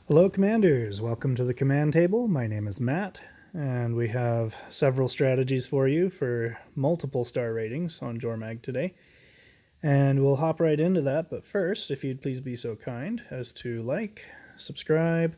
Hello Commanders, welcome to the command table. My name is Matt, and we have several strategies for you for multiple star ratings on Jormag today. And we'll hop right into that, but first, if you'd please be so kind as to like, subscribe,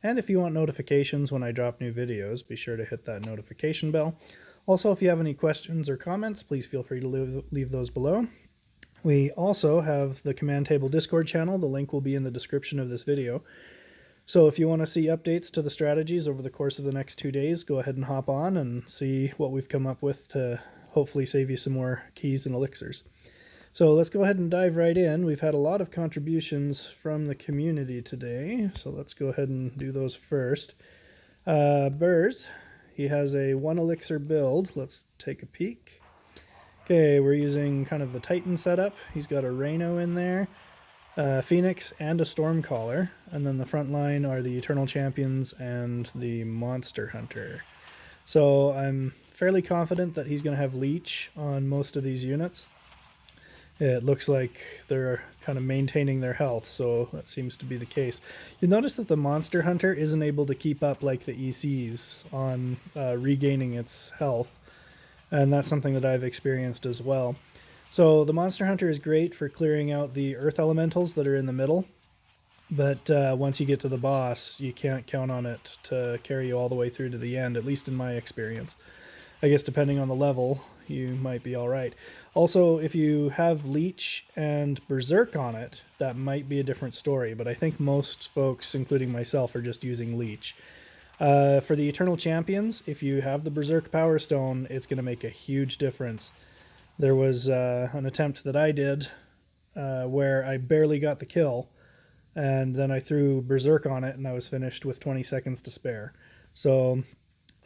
and if you want notifications when I drop new videos, be sure to hit that notification bell. Also, if you have any questions or comments, please feel free to leave those below. We also have the command table Discord channel. The link will be in the description of this video. So if you want to see updates to the strategies over the course of the next 2 days, go ahead and hop on and see what we've come up with to hopefully save you some more keys and elixirs. So let's go ahead and dive right in. We've had a lot of contributions from the community today, so let's go ahead and do those first. BERZ, he has a 1 elixir build. Let's take a peek. Okay, we're using kind of the Titan setup. He's got a Rhino in there, Phoenix, and a Stormcaller, and then the front line are the Eternal Champions and the Monster Hunter. So I'm fairly confident that he's going to have Leech on most of these units. It looks like they're kind of maintaining their health, so that seems to be the case. You'll notice that the Monster Hunter isn't able to keep up like the ECs on regaining its health, and that's something that I've experienced as well. So the Monster Hunter is great for clearing out the Earth Elementals that are in the middle, but once you get to the boss, you can't count on it to carry you all the way through to the end, at least in my experience. I guess depending on the level, you might be alright. Also, if you have Leech and Berserk on it, that might be a different story, but I think most folks, including myself, are just using Leech. For the Eternal Champions, if you have the Berserk Power Stone, it's going to make a huge difference. There was an attempt that I did where I barely got the kill, and then I threw Berserk on it, and I was finished with 20 seconds to spare. So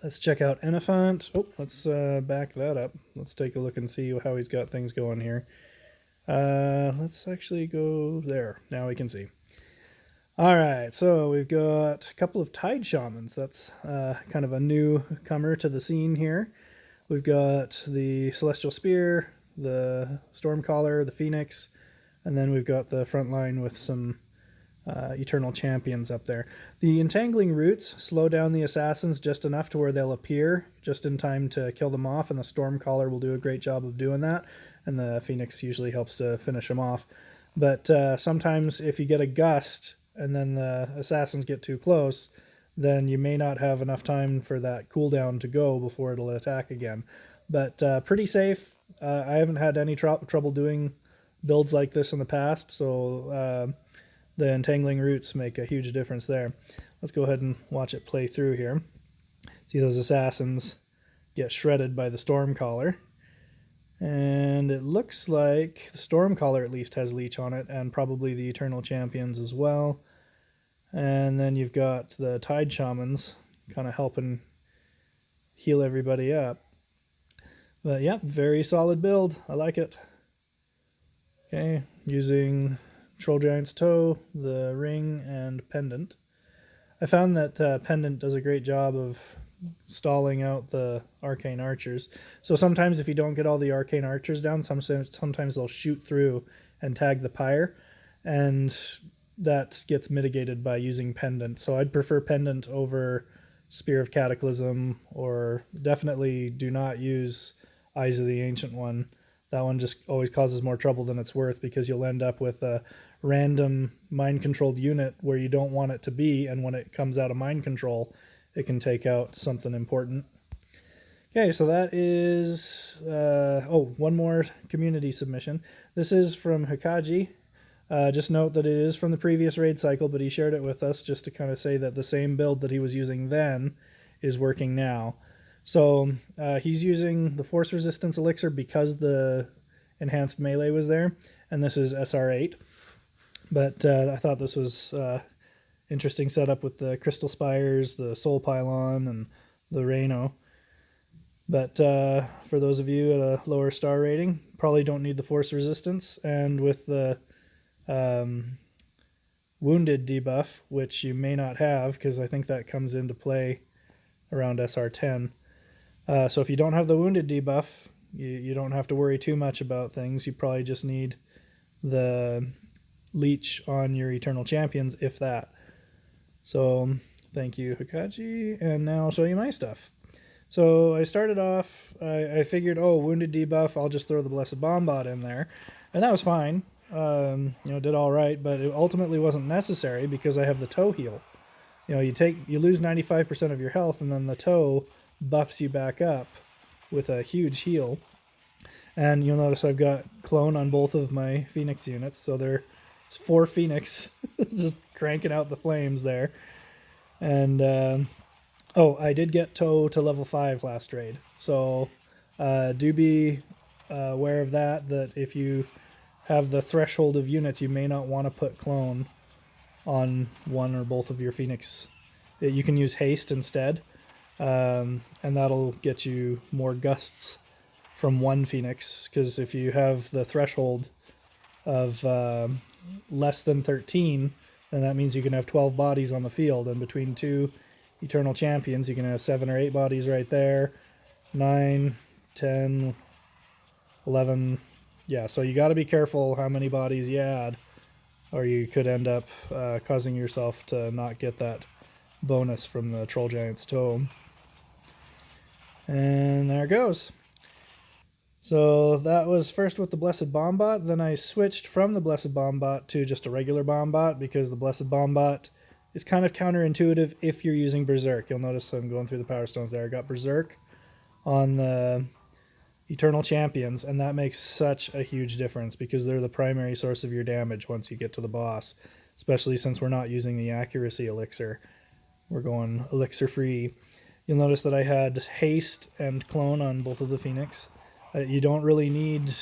let's check out Enifant. Oh, let's back that up. Let's take a look and see how he's got things going here. Let's actually go there. Now we can see. All right, so we've got a couple of Tide Shamans. That's kind of a newcomer to the scene here. We've got the Celestial Spear, the Stormcaller, the Phoenix, and then we've got the front line with some Eternal Champions up there. The Entangling Roots slow down the Assassins just enough to where they'll appear just in time to kill them off, and the Stormcaller will do a great job of doing that, and the Phoenix usually helps to finish them off. But sometimes if you get a gust and then the Assassins get too close, then you may not have enough time for that cooldown to go before it'll attack again. But pretty safe. I haven't had any trouble doing builds like this in the past, so the Entangling Roots make a huge difference there. Let's go ahead and watch it play through here. See those Assassins get shredded by the Stormcaller. And it looks like the Stormcaller at least has Leech on it, and probably the Eternal Champions as well. And then you've got the Tide Shamans kind of helping heal everybody up. But yeah, very solid build. I like it. Okay, using Troll Giant's Toe, the Ring, and Pendant. I found that Pendant does a great job of stalling out the Arcane Archers. So sometimes if you don't get all the Arcane Archers down, sometimes they'll shoot through and tag the Pyre, and that gets mitigated by using Pendant. So I'd prefer Pendant over Spear of Cataclysm, or definitely do not use Eyes of the Ancient One. That one just always causes more trouble than it's worth, because you'll end up with a random mind-controlled unit where you don't want it to be, and when it comes out of mind control, it can take out something important. Okay, so that is... one more community submission. This is from Hikaji. Just note that it is from the previous raid cycle, but he shared it with us just to kind of say that the same build that he was using then is working now. So he's using the Force Resistance Elixir because the enhanced melee was there, and this is SR8. But I thought this was interesting setup with the Crystal Spires, the Soul Pylon, and the Rhino. But for those of you at a lower star rating, probably don't need the Force Resistance, and with the Wounded debuff, which you may not have, because I think that comes into play around SR10. So if you don't have the Wounded debuff, you don't have to worry too much about things. You probably just need the Leech on your Eternal Champions, if that. So thank you, Hikaji, and now I'll show you my stuff. So I started off, I figured, oh, wounded debuff, I'll just throw the Blessed Bombot in there, and that was fine. Did all right, but it ultimately wasn't necessary because I have the toe heal. You lose 95% of your health, and then the toe buffs you back up with a huge heal. And you'll notice I've got clone on both of my Phoenix units, so there's 4 Phoenix just cranking out the flames there. And I did get toe to level 5 last raid, so do be aware of that if you have the threshold of units, you may not want to put clone on one or both of your Phoenix. You can use haste instead, and that'll get you more gusts from one Phoenix, because if you have the threshold of less than 13, then that means you can have 12 bodies on the field, and between 2 Eternal Champions you can have 7 or 8 bodies right there, 9, 10, 11. Yeah, so you got to be careful how many bodies you add, or you could end up causing yourself to not get that bonus from the Troll Giant's Toe. And there it goes. So that was first with the Blessed Bombot, then I switched from the Blessed Bombot to just a regular Bombot, because the Blessed Bombot is kind of counterintuitive if you're using Berserk. You'll notice I'm going through the Power Stones there. I got Berserk on the Eternal Champions, and that makes such a huge difference because they're the primary source of your damage once you get to the boss, especially since we're not using the accuracy elixir. We're going elixir free. You'll notice that I had haste and clone on both of the Phoenix. You don't really need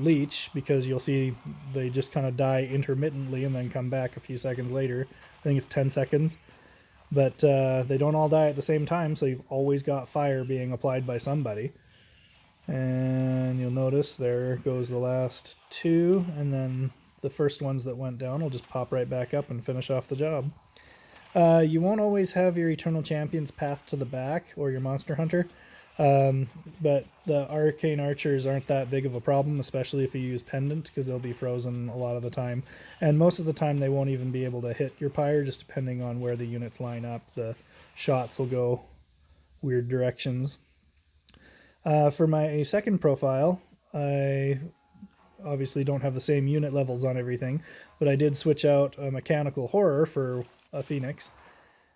leech, because you'll see they just kind of die intermittently and then come back a few seconds later. I think it's 10 seconds. But they don't all die at the same time, so you've always got fire being applied by somebody. And you'll notice there goes the last 2, and then the first ones that went down will just pop right back up and finish off the job. You won't always have your Eternal Champion's path to the back, or your Monster Hunter. But the Arcane Archers aren't that big of a problem, especially if you use Pendant, because they'll be frozen a lot of the time. And most of the time they won't even be able to hit your pyre, just depending on where the units line up. The shots will go weird directions. For my second profile, I obviously don't have the same unit levels on everything, but I did switch out a Mechanical Horror for a Phoenix,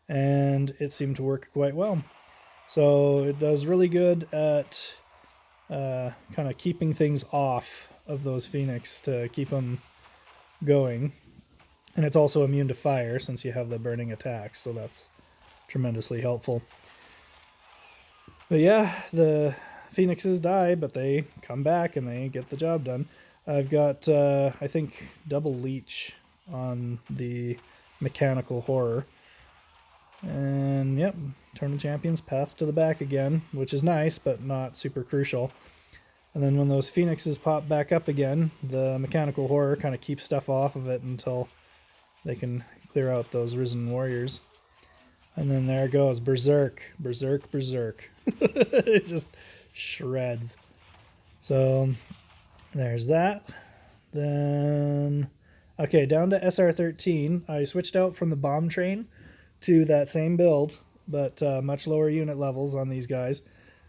and it seemed to work quite well. So it does really good at kind of keeping things off of those Phoenix to keep them going. And it's also immune to fire since you have the burning attacks, so that's tremendously helpful. But yeah, the Phoenixes die, but they come back and they get the job done. I've got, I think, double leech on the Mechanical Horror. And yep, Eternal Champions path to the back again, which is nice, but not super crucial. And then when those Phoenixes pop back up again, the Mechanical Horror kind of keeps stuff off of it until they can clear out those Risen Warriors. And then there goes Berserk, Berserk, Berserk. It just shreds. So there's that. Then, okay, down to SR13. I switched out from the Bomb Train to that same build, but much lower unit levels on these guys.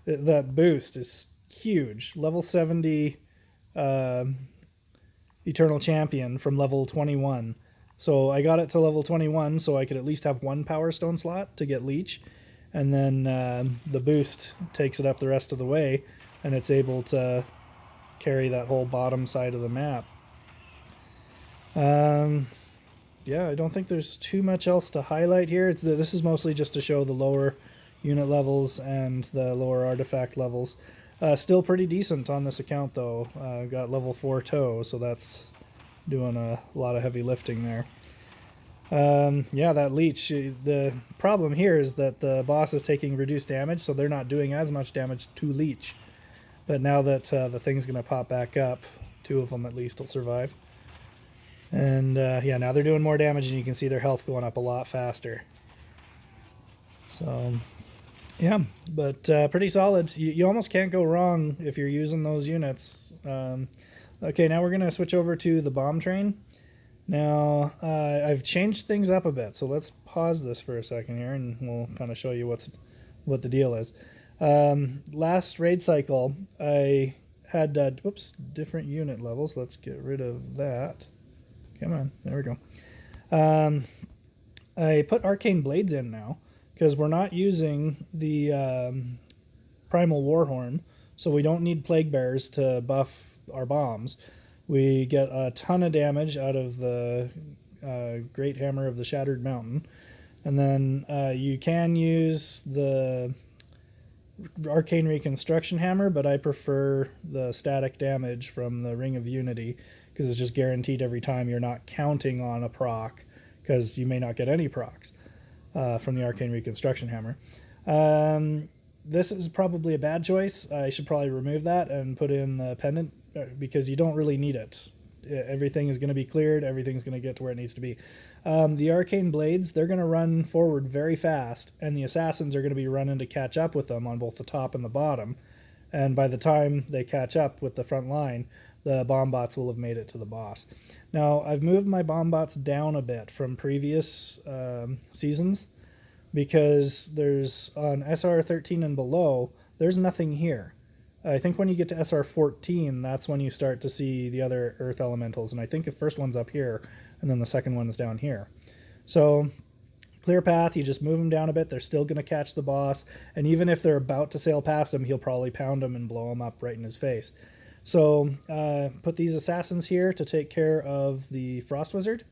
That boost is huge. Level 70 Eternal Champion from level 21. So I got it to level 21 so I could at least have 1 Power Stone slot to get Leech, and then the boost takes it up the rest of the way, and it's able to carry that whole bottom side of the map. Yeah, I don't think there's too much else to highlight here. This is mostly just to show the lower unit levels and the lower artifact levels. Still pretty decent on this account, though. Got level 4 toe, so that's doing a lot of heavy lifting there. Yeah, that leech. The problem here is that the boss is taking reduced damage, so they're not doing as much damage to leech. But now that the thing's going to pop back up, 2 of them at least will survive. And yeah, now they're doing more damage, and you can see their health going up a lot faster. So yeah, but pretty solid. You almost can't go wrong if you're using those units. Okay, now we're going to switch over to the Bomb Train. Now, I've changed things up a bit, so let's pause this for a second here, and we'll kind of show you what the deal is. Last raid cycle, I had different unit levels. Let's get rid of that. Come on, there we go. I put arcane blades in now because we're not using the primal warhorn, so we don't need plague bears to buff our bombs. We get a ton of damage out of the Great Hammer of the Shattered Mountain. And then you can use the Arcane Reconstruction Hammer, but I prefer the static damage from the Ring of Unity because it's just guaranteed every time. You're not counting on a proc because you may not get any procs from the Arcane Reconstruction Hammer. This is probably a bad choice. I should probably remove that and put in the pendant because you don't really need it. Everything is going to be cleared. Everything's going to get to where it needs to be. The arcane blades, they're going to run forward very fast, and the assassins are going to be running to catch up with them on both the top and the bottom. And by the time they catch up with the front line, the bomb bots will have made it to the boss. Now, I've moved my bomb bots down a bit from previous seasons because there's on SR 13 and below, there's nothing here. I think when you get to SR 14, that's when you start to see the other earth elementals, and I think the first one's up here, and then the second one is down here. So, clear path, you just move them down a bit, they're still going to catch the boss, and even if they're about to sail past him, he'll probably pound him and blow him up right in his face. So, put these assassins here to take care of the Frost Wizard,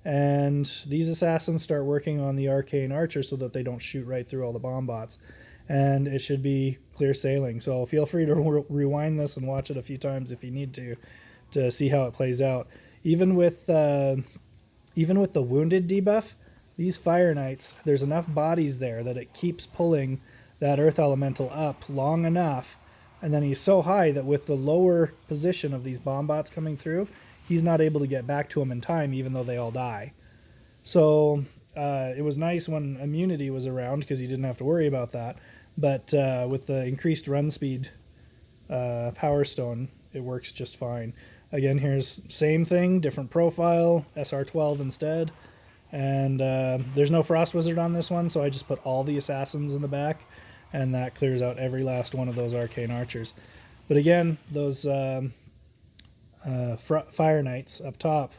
and these assassins start working on the Arcane Archer so that they don't shoot right through all the bomb bots. And it should be clear sailing. So feel free to rewind this and watch it a few times if you need to see how it plays out. Even with the wounded debuff, these Fire Knights, there's enough bodies there that it keeps pulling that Earth Elemental up long enough, and then he's so high that with the lower position of these bomb bots coming through, he's not able to get back to him in time, even though they all die. So it was nice when immunity was around because you didn't have to worry about that. But with the increased run speed Power Stone, it works just fine. Again, here's same thing, different profile, SR12 instead. And there's no Frost Wizard on this one, so I just put all the assassins in the back, and that clears out every last one of those Arcane Archers. But again, those Fire Knights up top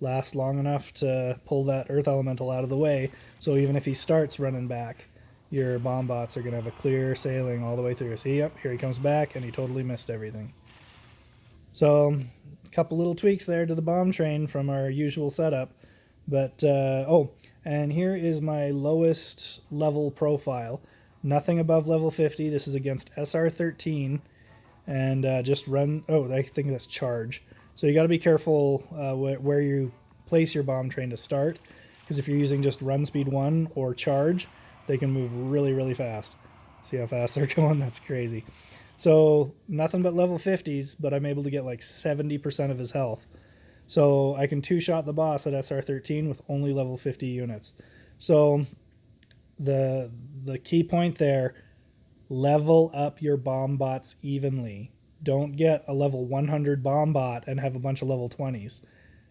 last long enough to pull that Earth Elemental out of the way, so even if he starts running back, your bomb bots are going to have a clear sailing all the way through. See, yep, here he comes back, and he totally missed everything. So, a couple little tweaks there to the bomb train from our usual setup. But, and here is my lowest level profile. Nothing above level 50. This is against SR 13. And just run, I think that's charge. So you got to be careful where you place your bomb train to start, because if you're using just run speed 1 or charge, they can move really, really fast. See how fast they're going? That's crazy. So nothing but level 50s, but I'm able to get like 70% of his health. So I can two-shot the boss at SR 13 with only level 50 units. So the key point there, level up your bomb bots evenly. Don't get a level 100 bomb bot and have a bunch of level 20s.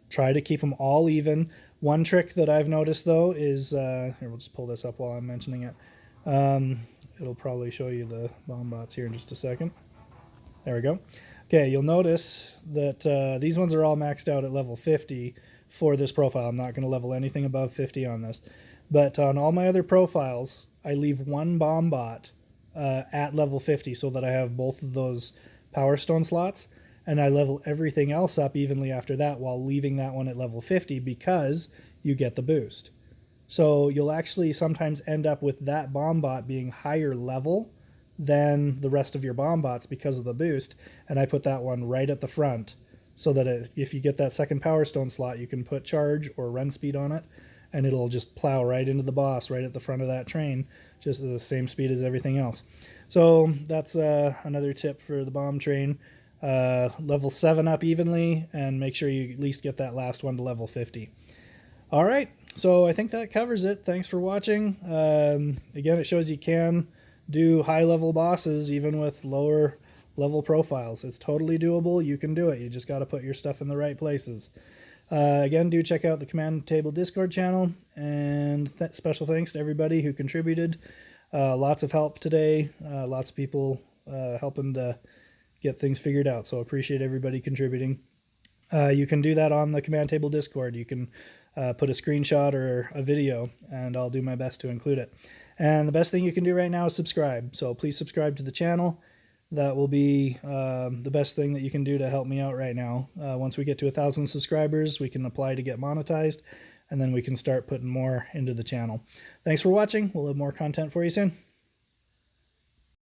Try to keep them all even. One trick that I've noticed, though, is... here, we'll just pull this up while I'm mentioning it. It'll probably show you the bomb bots here in just a second. There we go. Okay, you'll notice that these ones are all maxed out at level 50 for this profile. I'm not going to level anything above 50 on this. But on all my other profiles, I leave one bomb bot at level 50 so that I have both of those Power Stone slots, and I level everything else up evenly after that while leaving that one at level 50 because you get the boost. So you'll actually sometimes end up with that bomb bot being higher level than the rest of your bomb bots because of the boost, and I put that one right at the front so that if you get that second Power Stone slot, you can put charge or run speed on it, and it'll just plow right into the boss right at the front of that train, just at the same speed as everything else. So that's another tip for the bomb train. Level 7 up evenly, and make sure you at least get that last one to level 50. All right, so I think that covers it. Thanks for watching. Again, it shows you can do high-level bosses even with lower level profiles. It's totally doable. You can do it. You just got to put your stuff in the right places. Again, do check out the Command Table Discord channel, and special thanks to everybody who contributed. Lots of help today, lots of people helping to get things figured out, so appreciate everybody contributing. You can do that on the Command Table Discord. You can put a screenshot or a video, and I'll do my best to include it. And the best thing you can do right now is subscribe, so please subscribe to the channel. That will be the best thing that you can do to help me out right now. Once we get to 1,000 subscribers, we can apply to get monetized, and then we can start putting more into the channel. Thanks for watching. We'll have more content for you soon.